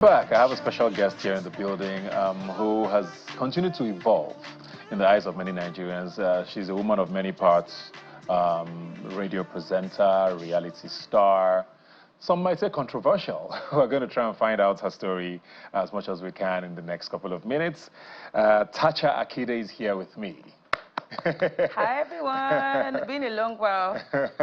Back, I have a special guest here in the building who has continued to evolve in the eyes of many Nigerians. She's a woman of many parts, radio presenter, reality star. Some might say controversial. We're going to try and find out her story as much as we can in the next couple of minutes. Tacha Akide is here with me. Hi everyone, been a long while.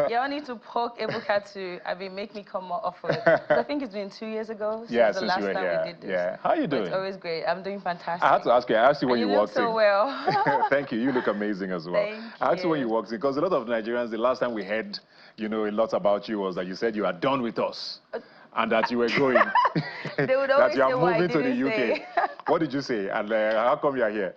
Y'all need to poke Ebuka to make me come more often. I think it's been 2 years ago since the last time we did this. Yeah, how are you doing? It's always great. I'm doing fantastic. I had to ask you. I asked you when you walked in. You look so well. Thank you. You look amazing as well. Thank I asked you when you you walked in because a lot of Nigerians, the last time we heard, a lot about you was that you said you are done with us. And that you were going, they would always that you are say moving to the UK. What did you say? And how come you are here?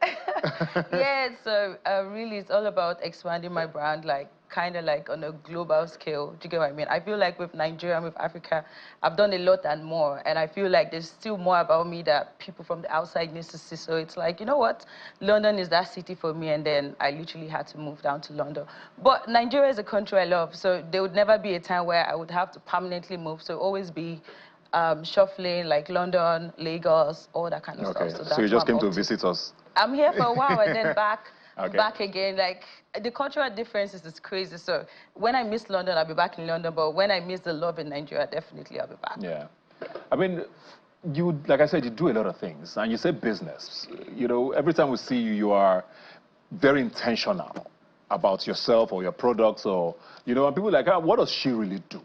Yeah, so really it's all about expanding my brand, kind of on a global scale. Do you get what I mean? I feel like with Nigeria and with Africa, I've done a lot and more. And I feel like there's still more about me that people from the outside need to see. So it's like, you know what? London is that city for me. And then I literally had to move down to London. But Nigeria is a country I love. So there would never be a time where I would have to permanently move. So always be shuffling, like London, Lagos, all that kind of stuff. So you just came to visit us? I'm here for a while and then back. Okay. Back again. Like, the cultural differences is crazy. So when I miss London, I'll be back in London. But when I miss the love in Nigeria, definitely I'll be back. Yeah. I mean, like I said, you do a lot of things. And you say business. Every time we see you, you are very intentional about yourself or your products. Or, and people are like, what does she really do?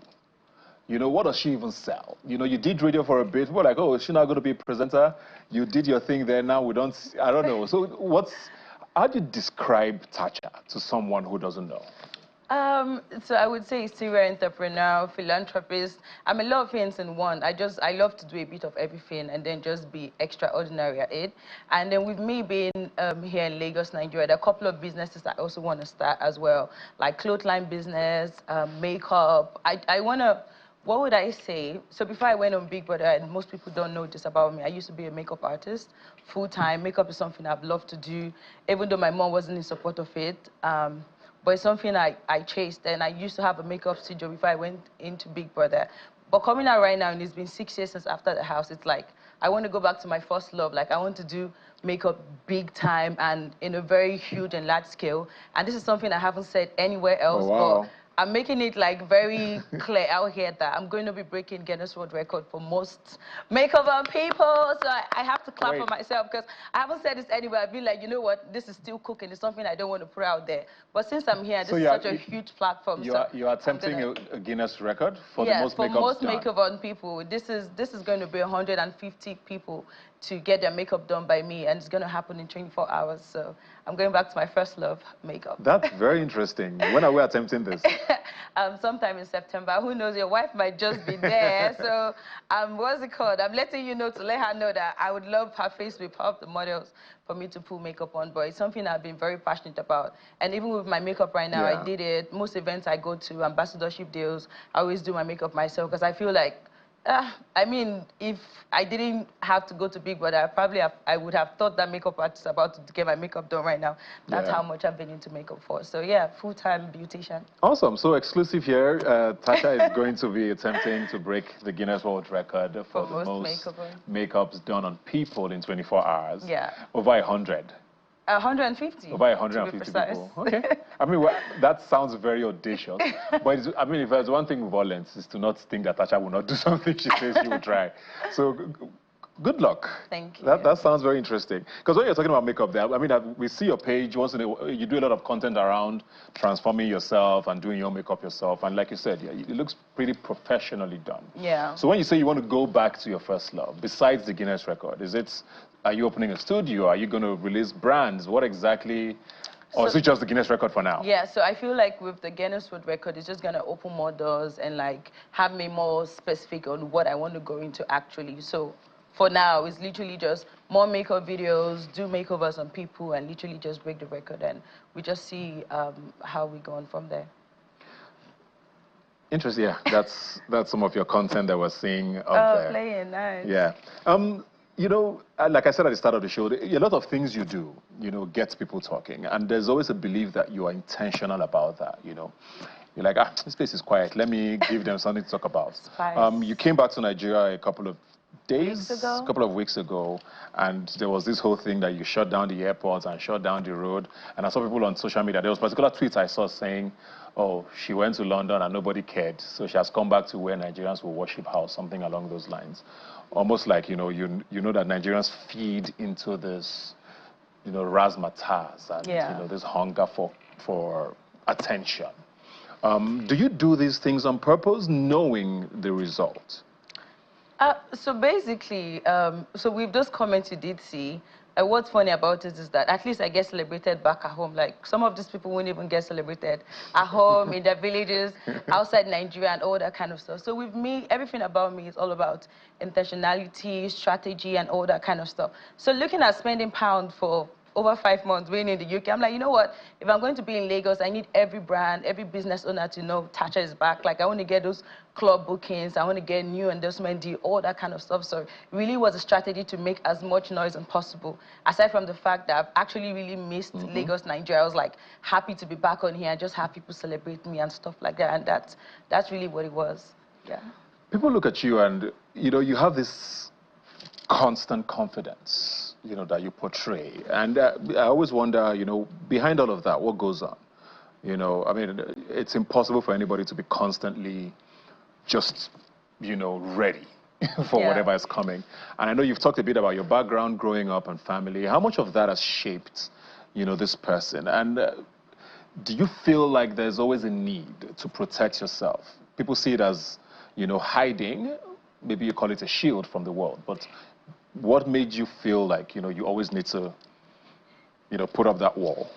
What does she even sell? You did radio for a bit. We're like, oh, is she not going to be a presenter? You did your thing there. Now we don't, I don't know. So how do you describe Tacha to someone who doesn't know? So I would say serial entrepreneur, philanthropist. I'm a lot of things in one. I love to do a bit of everything and then just be extraordinary at it. And then with me being here in Lagos, Nigeria, there are a couple of businesses I also want to start as well, like clothesline business, makeup. I want to, what would I say? So before I went on Big Brother, and most people don't know this about me, I used to be a makeup artist, full-time. Makeup is something I've loved to do, even though my mom wasn't in support of it. But it's something I chased, and I used to have a makeup studio before I went into Big Brother. But coming out right now, and it's been 6 years since after the house, it's like, I want to go back to my first love. Like, I want to do makeup big time and in a very huge and large scale. And this is something I haven't said anywhere else. Oh, wow. But I'm making it very clear out here that I'm going to be breaking Guinness World Record for most makeup on people. So I have to clap for myself because I haven't said this anywhere. I've been like, you know what, this is still cooking. It's something I don't want to put out there. But since I'm here, this is such a huge platform. You are attempting a Guinness record for the most makeup done? Most makeup on people. This is going to be 150 people to get their makeup done by me, and it's going to happen in 24 hours. So I'm going back to my first love, makeup. That's very interesting. When are we attempting this? Sometime in September. Who knows? Your wife might just be there. So what's it called? I'm letting you know to let her know that I would love her face to be part of the models for me to put makeup on. But it's something I've been very passionate about. And even with my makeup right now, I did it. Most events I go to, ambassadorship deals, I always do my makeup myself because I feel like, I mean, if I didn't have to go to Big Brother, I would have thought that makeup artist about to get my makeup done right now. That's how much I've been into makeup for. So yeah, full-time beautician. Awesome. So exclusive here, Tacha is going to be attempting to break the Guinness World Record for the most makeups done on people in 24 hours. Yeah. Over 100. 150. Over 150 people. Okay. I mean, that sounds very audacious. But I mean, if there's one thing with violence, is to not think that Tacha will not do something she says she will try. So good luck. Thank you. That sounds very interesting. Because when you're talking about makeup there, I mean, we see your page once in a while. You do a lot of content around transforming yourself and doing your makeup yourself. And like you said, it looks pretty professionally done. Yeah. So when you say you want to go back to your first love, besides the Guinness record, are you opening a studio? Are you going to release brands? What exactly? Or is it just the Guinness record for now? Yeah, so I feel like with the Guinness World Record, it's just going to open more doors and have me more specific on what I want to go into actually. So for now, it's literally just more makeup videos, do makeovers on people, and literally just break the record. And we just see how we go on from there. Interesting. Yeah, that's some of your content that we're seeing up there. Playing, nice. Yeah. Like I said at the start of the show, a lot of things you do, gets people talking. And there's always a belief that you are intentional about that, You're like, this place is quiet. Let me give them something to talk about. Spice. You came back to Nigeria a couple of days, Weeks ago? a couple of weeks ago, and there was this whole thing that you shut down the airports and shut down the road. And I saw people on social media. There was particular tweets I saw saying, "Oh, she went to London and nobody cared, so she has come back to where Nigerians will worship her," or something along those lines. Almost like you know that Nigerians feed into this, razzmatazz and this hunger for attention. Do you do these things on purpose, knowing the result? So basically, so with those comments you did see, what's funny about it is that at least I get celebrated back at home. Like some of these people won't even get celebrated at home, in their villages, outside Nigeria, and all that kind of stuff. So with me, everything about me is all about intentionality, strategy, and all that kind of stuff. So looking at spending pounds for over 5 months being in the UK, I'm like, you know what? If I'm going to be in Lagos, I need every brand, every business owner to know Tacha is back. Like, I want to get those club bookings, I want to get new endorsement deal, all that kind of stuff. So it really was a strategy to make as much noise as possible. Aside from the fact that I've actually really missed Lagos, Nigeria, I was like happy to be back on here and just have people celebrate me and stuff like that. And that's really what it was. Yeah. People look at you and, you have this constant confidence, that you portray. And I always wonder, behind all of that, what goes on? I mean, it's impossible for anybody to be constantly just, ready for whatever is coming. And I know you've talked a bit about your background growing up and family. How much of that has shaped, this person? And do you feel like there's always a need to protect yourself? People see it as, hiding. Maybe you call it a shield from the world, but what made you feel like, you always need to, put up that wall?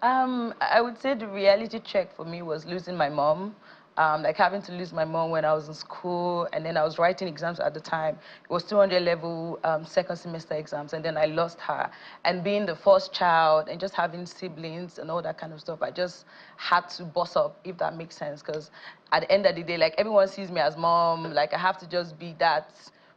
I would say the reality check for me was losing my mom. Like having to lose my mom when I was in school, and then I was writing exams at the time. It was 200 level second semester exams, and then I lost her. And being the first child and just having siblings and all that kind of stuff, I just had to boss up, if that makes sense. Because at the end of the day, like everyone sees me as mom, like I have to just be that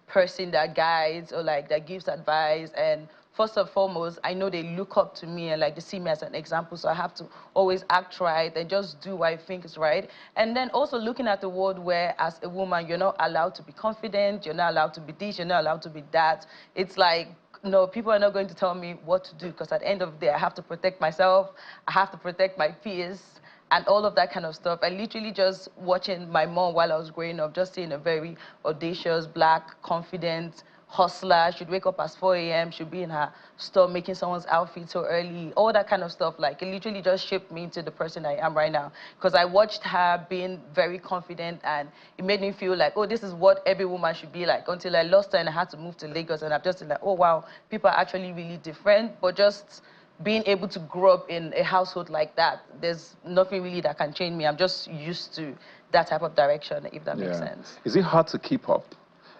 person that guides or like that gives advice. And first and foremost, I know they look up to me and like they see me as an example, so I have to always act right and just do what I think is right. And then also looking at the world where as a woman, you're not allowed to be confident, you're not allowed to be this, you're not allowed to be that. It's like, no, people are not going to tell me what to do, because at the end of the day, I have to protect myself, I have to protect my peers, and all of that kind of stuff. I literally just watching my mom while I was growing up, just seeing a very audacious, black, confident hustler. She'd wake up at 4 a.m., she'd be in her store making someone's outfit so early, all that kind of stuff. Like, it literally just shaped me into the person I am right now. Because I watched her being very confident, and it made me feel like, oh, this is what every woman should be like, until I lost her and I had to move to Lagos. And I'm just like, oh, wow, people are actually really different. But just being able to grow up in a household like that, there's nothing really that can change me. I'm just used to that type of direction, if that makes sense. Is it hard to keep up?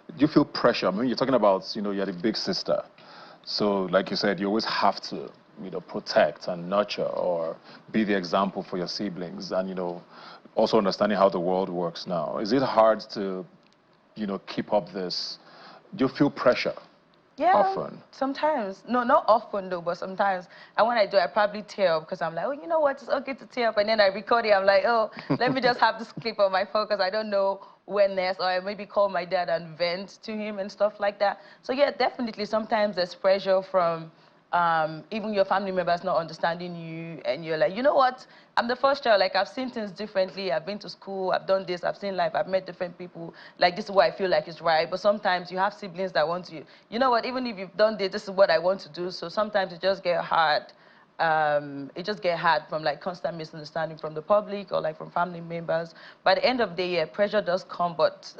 Do you feel pressure? I mean, you're talking about, you're the big sister. So, like you said, you always have to, protect and nurture or be the example for your siblings, and, also understanding how the world works now. Is it hard to, keep up this? Do you feel pressure? Yeah, often? Sometimes. No, not often though, but sometimes. And when I do, I probably tear up because I'm like, oh, you know what, it's okay to tear up. And then I record it, I'm like, oh, let me just have this clip on my phone because I don't know when next, or I maybe call my dad and vent to him and stuff like that. So yeah, definitely sometimes there's pressure from even your family members not understanding you, and you're like, you know what, I'm the first child, like I've seen things differently, I've been to school, I've done this, I've seen life, I've met different people, like this is what I feel like is right. But sometimes you have siblings that want you know what, even if you've done this is what I want to do. So sometimes it just get hard. It just get hard from like constant misunderstanding from the public or like from family members. By the end of the day, yeah, pressure does come, but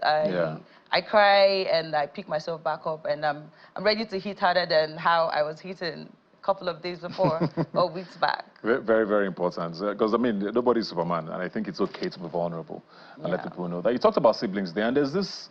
I cry and I pick myself back up, and I'm ready to hit harder than how I was hitting a couple of days before or weeks back. Very, very important, because I mean, nobody's Superman, and I think it's okay to be vulnerable and let people know that. You talked about siblings there, and there's this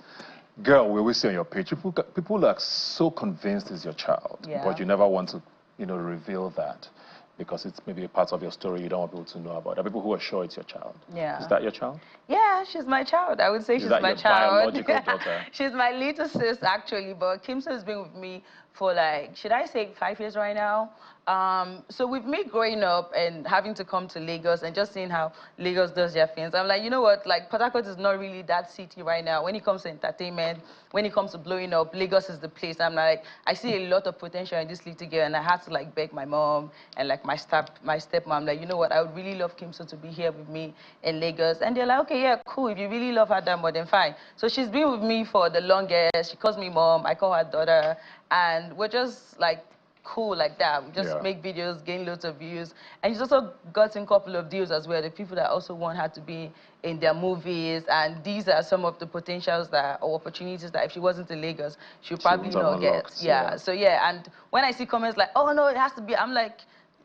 girl we always see on your page. People are so convinced it's your child, but you never want to, reveal that, because it's maybe a part of your story you don't want people to know about. There are people who are sure it's your child. Yeah. Is that your child? Yeah, she's my child. I would say she's my child. Biological daughter? She's my little sis, actually, but Kimson has been with me for like, should I say 5 years right now? So with me growing up and having to come to Lagos and just seeing how Lagos does their things, I'm like, you know what, like Port Harcourt is not really that city right now. When it comes to entertainment, when it comes to blowing up, Lagos is the place. I'm like, I see a lot of potential in this little girl, and I had to like beg my mom and like my stepmom, like, you know what, I would really love Kimso to be here with me in Lagos. And they're like, okay, yeah, cool. If you really love her that more, then fine. So she's been with me for the longest. She calls me mom, I call her daughter, and we're just like cool like that. We just make videos, gain loads of views. And she's also gotten a couple of deals as well. The people that also want her to be in their movies. And these are some of the potentials that, or opportunities that if she wasn't in Lagos, she'll probably not get. Yeah. So yeah, and when I see comments like, oh no, it has to be, I'm like,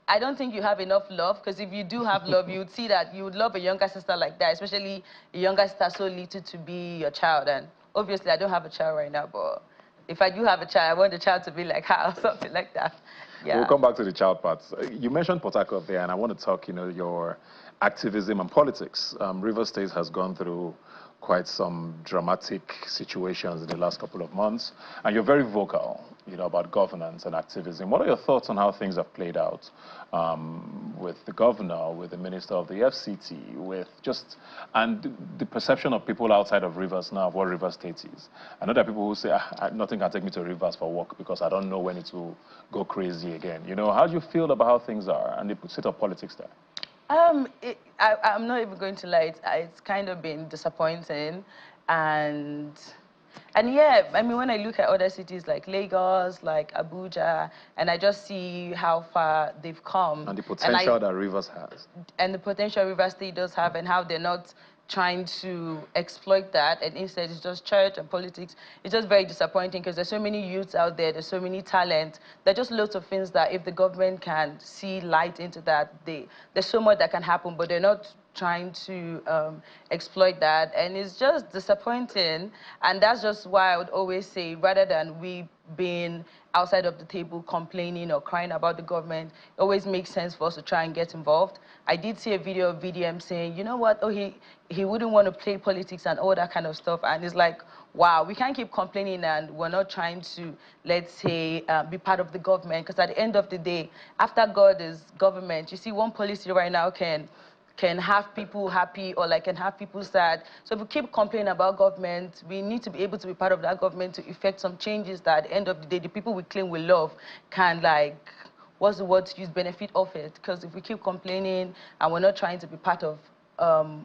I don't think you have enough love, because if you do have love, you would see that you would love a younger sister like that, especially a younger sister so little to be your child. And obviously I don't have a child right now, but if I do have a child, I want the child to be like her or something like that. Yeah. We'll come back to the child parts. You mentioned Port Harcourt there, and I want to talk, your activism and politics. Rivers State has gone through quite some dramatic situations in the last couple of months, and you're very vocal, about governance and activism. What are your thoughts on how things have played out with the governor, with the minister of the FCT, and the perception of people outside of Rivers now of what Rivers State is? I know there are people who say, nothing can take me to Rivers for work because I don't know when it will go crazy again. How do you feel about how things are and the state of politics there? I'm not even going to lie. It's kind of been disappointing, and yeah, I mean, when I look at other cities like Lagos, like Abuja, and I just see how far they've come. And the potential that Rivers has. And the potential Rivers State does have, and how they're not trying to exploit that, and instead it's just church and politics. It's just very disappointing, because there's so many youths out there, there's so many talent. There are just loads of things that if the government can see light into that, there's so much that can happen, but they're not trying to exploit that, and it's just disappointing. And that's just why I would always say, rather than we being outside of the table complaining or crying about the government, it always makes sense for us to try and get involved. I did see a video of VDM saying, you know what, oh, he wouldn't want to play politics and all that kind of stuff. And it's like, wow, we can't keep complaining and we're not trying to, let's say, be part of the government. Because at the end of the day, after God is government, you see one policy right now can have people happy or like can have people sad. So if we keep complaining about government, we need to be able to be part of that government to effect some changes that at the end of the day, the people we claim we love can, like, what's the word to use, benefit of it. Because if we keep complaining and we're not trying to be part of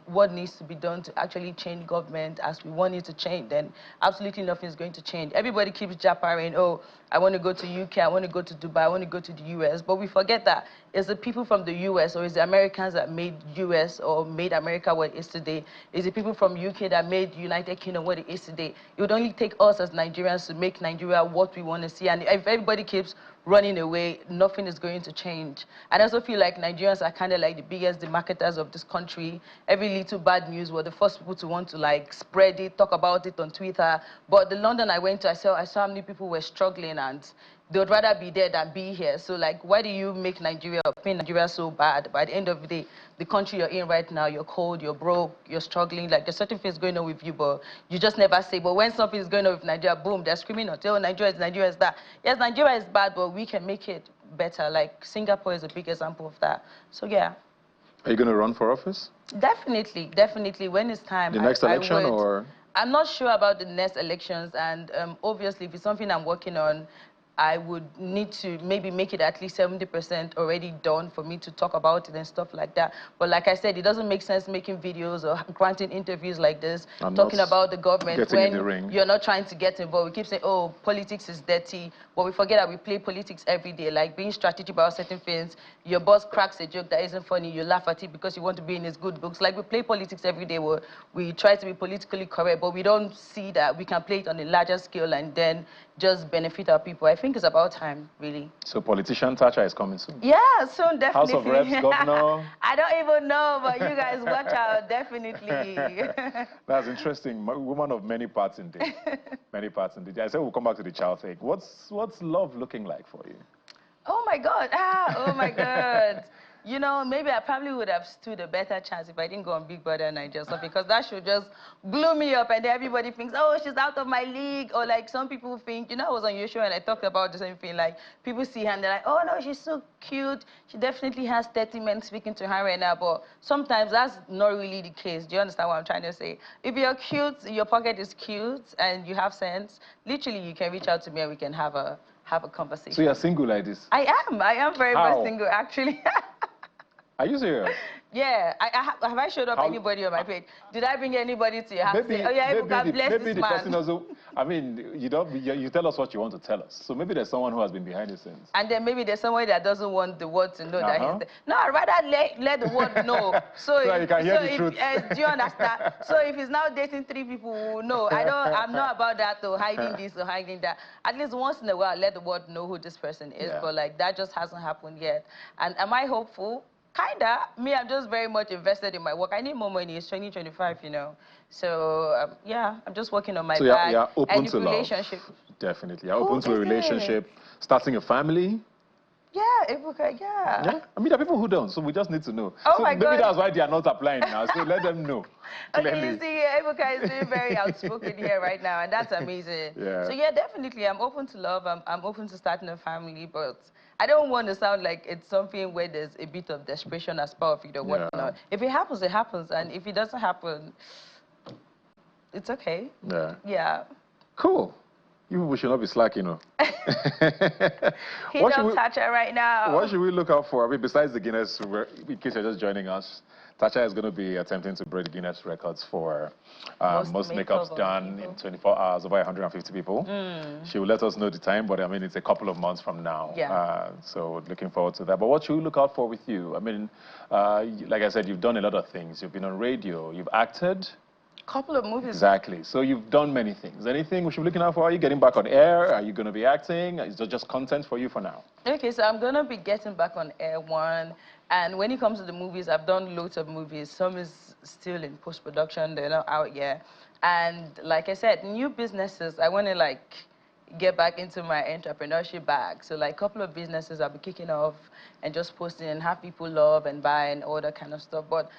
what needs to be done to actually change government as we want it to change, then absolutely nothing is going to change. Everybody keeps jabbering, oh, I want to go to UK, I want to go to Dubai, I want to go to the US, but we forget that it's the people from the US or it's the Americans that made US or made America what it is today. It's the people from UK that made United Kingdom what it is today. It would only take us as Nigerians to make Nigeria what we want to see, and if everybody keeps running away, nothing is going to change. And I also feel like Nigerians are kind of like the biggest marketers of this country. Every little bad news, we're the first people to want to like spread it, talk about it on Twitter. But the London I went to, I saw how many people were struggling, and they would rather be there than be here. So like, why do you make Nigeria, paint Nigeria so bad? By the end of the day, the country you're in right now, you're cold, you're broke, you're struggling, like there's certain things going on with you, but you just never say. But when something is going on with Nigeria, boom, they're screaming out, oh, Nigeria is that. Yes, Nigeria is bad, but we can make it better. Like Singapore is a big example of that. So yeah. Are you going to run for office? Definitely, definitely. When it's time, the next election, or? I'm not sure about the next elections, and obviously if it's something I'm working on, I would need to maybe make it at least 70% already done for me to talk about it and stuff like that. But like I said, it doesn't make sense making videos or granting interviews like this, talking about the government when you're not trying to get involved. We keep saying, oh, politics is dirty, but we forget that we play politics every day, like being strategic about certain things. Your boss cracks a joke that isn't funny, you laugh at it because you want to be in his good books. Like we play politics every day where we try to be politically correct, but we don't see that we can play it on a larger scale and then just benefit our people. I think it's about time, really. So politician Tacha is coming soon? Yeah, soon, definitely. House of Reps, governor? I don't even know, but you guys watch out, definitely. That's interesting. Woman of many parts indeed. Many parts indeed. I said we'll come back to the child thing. What's love looking like for you? Oh my God. Oh my God. you know, maybe I probably would have stood a better chance if I didn't go on Big Brother Nigeria, so because that should just blew me up, and then everybody thinks, oh, she's out of my league, or like some people think, you know, I was on your show and I talked about the same thing, like people see her and they're like, oh no, she's so cute, she definitely has 30 men speaking to her right now, but sometimes that's not really the case. Do you understand what I'm trying to say? If you're cute, your pocket is cute, and you have sense, literally you can reach out to me and we can have a conversation. So you're single like this? I am very much single, actually. Are you serious? Yeah, have I showed up anybody on my page? Did I bring anybody to your house? Maybe, oh yeah, maybe bless maybe this the man. person also, I mean, you tell us what you want to tell us. So maybe there's someone who has been behind the scenes. And then maybe there's someone that doesn't want the world to know that he's there. No, I'd rather let the world know. So you can hear the truth. Do you understand? So if he's now dating 3 people, no, I'm not about that, or hiding this or hiding that. At least once in a while, let the world know who this person is. Yeah. But like that just hasn't happened yet. And am I hopeful? Kinda. Me, I'm just very much invested in my work. I need more money. It's 2025, you know. So yeah, I'm just working on my bag. You're open and to relationship. Love. Definitely. You're open to a relationship, starting a family. Yeah, Ebuka, yeah. I mean, there are people who don't, so we just need to know. Oh so my God. Maybe that's why they are not applying now, so let them know. Okay, you see, Ebuka is being very outspoken here right now, and that's amazing. Yeah. So yeah, definitely, I'm open to love. I'm open to starting a family, but I don't want to sound like it's something where there's a bit of desperation as part of it or whatnot. If it happens, it happens, and if it doesn't happen, it's okay. Yeah. Yeah. Cool. You people should not be slacking, you know. He's on Tacha right now. What should we look out for? I mean, besides the Guinness, in case you're just joining us, Tacha is going to be attempting to break Guinness records for most makeups done in 24 hours by 150 people. She will let us know the time, but I mean, it's a couple of months from now. Yeah. So looking forward to that. But what should we look out for with you? I mean, like I said, you've done a lot of things. You've been on radio, you've acted. Couple of movies. Exactly. So you've done many things. Anything we should be looking out for? Are you getting back on air? Are you going to be acting? Is it just content for you for now? Okay, so I'm going to be getting back on air one. And when it comes to the movies, I've done loads of movies. Some is still in post-production. They're not out yet. And like I said, new businesses, I want to like get back into my entrepreneurship bag. So like a couple of businesses I'll be kicking off and just posting and have people love and buy and all that kind of stuff. But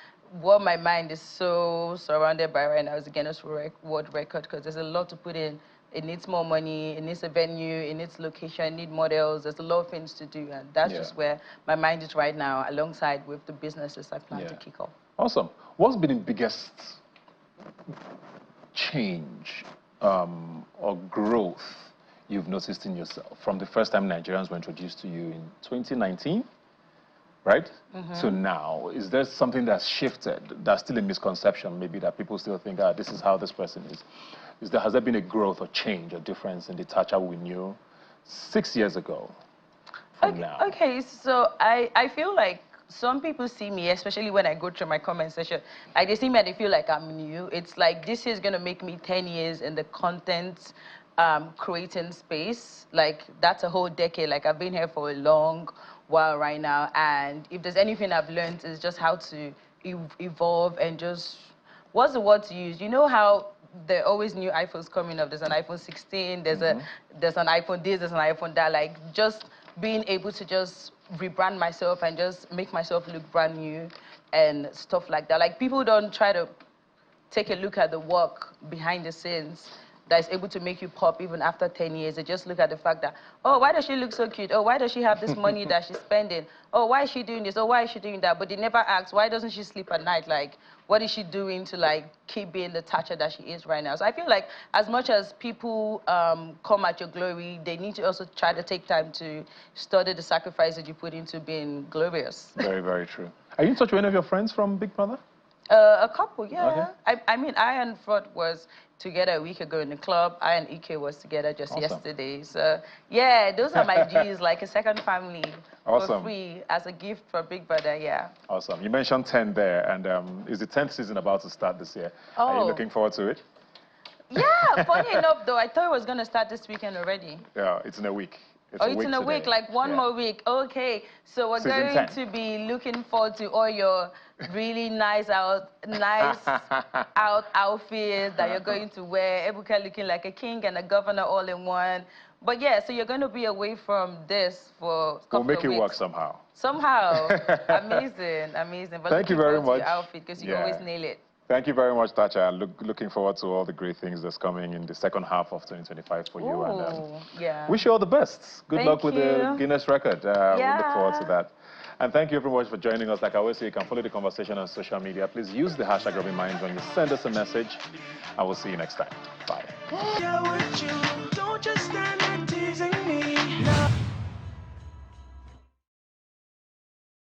what my mind is so surrounded by right now is the Guinness World Record, because there's a lot to put in. It needs more money, it needs a venue, it needs location, it needs models. There's a lot of things to do, and that's just where my mind is right now, alongside with the businesses I plan to kick off. Awesome. What's been the biggest change or growth you've noticed in yourself from the first time Nigerians were introduced to you in 2019? Right? So now, is there something that's shifted, that's still a misconception, maybe that people still think, this is how this person is? Has there been a growth or change or difference in the Tacha we knew 6 years ago from now? Okay, so I feel like some people see me, especially when I go through my comment section, like they see me and they feel like I'm new. It's like this is going to make me 10 years in the content creating space. Like that's a whole decade. Like I've been here for a long while right now, and if there's anything I've learned is just how to evolve and just, what's the word to use? You know how there are always new iPhones coming up. There's an iPhone 16, there's an iPhone this, there's an iPhone that. Like just being able to just rebrand myself and just make myself look brand new and stuff like that. Like people don't try to take a look at the work behind the scenes that is able to make you pop even after 10 years. They just look at the fact that, oh, why does she look so cute? Oh, why does she have this money that she's spending? Oh, why is she doing this? Oh, why is she doing that? But they never ask, why doesn't she sleep at night? Like, what is she doing to like keep being the Tacha that she is right now? So I feel like as much as people come at your glory, they need to also try to take time to study the sacrifice that you put into being glorious. Very, very true. Are you in touch with any of your friends from Big Brother? A couple, yeah. Okay. I mean, I and Fraud was together a week ago in the club. I and EK was together just yesterday. So, yeah, those are my G's, like a second family for free as a gift for Big Brother, yeah. Awesome. You mentioned 10 there, and is the 10th season about to start this year? Oh. Are you looking forward to it? Yeah, funny enough, though, I thought it was going to start this weekend already. Yeah, it's in a week. It's in a week, like one more week. Okay, so we're going to be looking forward to all your really nice outfits that you're going to wear. Ebuka looking like a king and a governor all in one. But yeah, so you're going to be away from this for a couple We'll make of it weeks. work somehow. Somehow. Amazing, amazing. But Thank you looking very forward to much. your outfit because you always nail it. Thank you very much, Tacha. Looking forward to all the great things that's coming in the second half of 2025 for you. And yeah. wish you all the best. Good Thank luck with the you. Guinness record. We look forward to Yeah. that. And thank you very much for joining us. Like I always say, you can follow the conversation on social media. Please use the hashtag #RubbyMinds when you send us a message. I will see you next time. Bye.